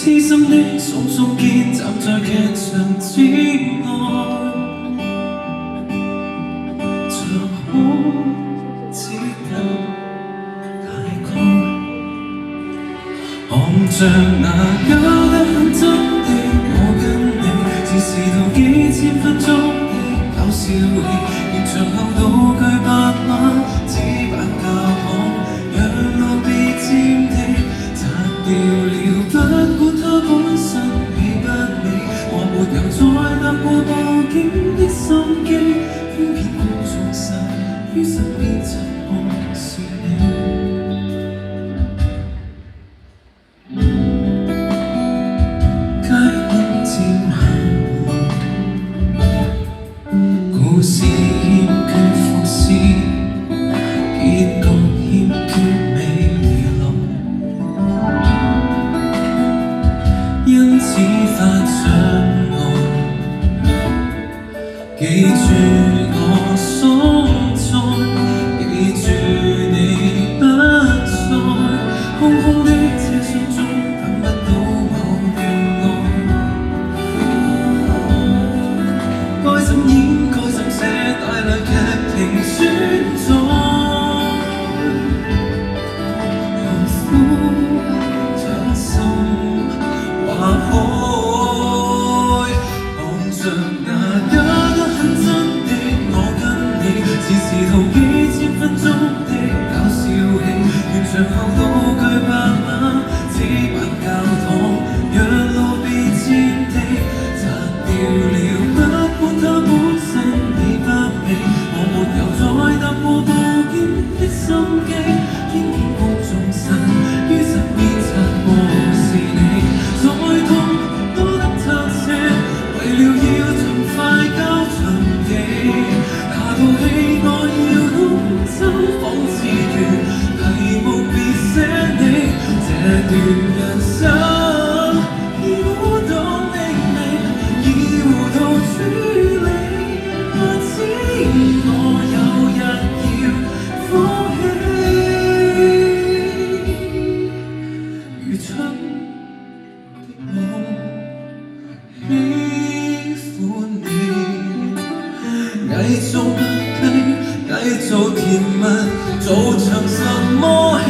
痴心的種種結站在劇場之外，像可只有大概，看着那搞得很真的我跟你，只是到幾千分鐘的搞笑戲，完場後道具白馬，紙板教堂，讓路別佔地，拆掉了。不管它本身美不美，我沒有再踏過報警的心機，偏偏公眾實於身邊察覺是你。街燈漸行，故事欠缺伏線，結局欠缺美濃。因此發上岸，記住我心中，記住你不在，空空的車廂中等不到某段愛，該怎演該怎寫，大量劇情存在，用苦將心劃開，望着那假得很真的我跟你，只是套幾千分鐘的搞笑戲，完場後道具白馬，紙板教堂，讓路別佔地，拆掉了不管它本身美不美，我沒有再踏過報警的心機，偏偏公眾實於身邊察覺是你。再痛多得拆卸，為了要盡快交場地，那套戲我要弄真，仿似段題目別寫你，這段人生已估到命名，已糊塗處理，我知我有日要放棄，如春喜歡你，偽做不羈，偽做甜蜜，做場什麼戲？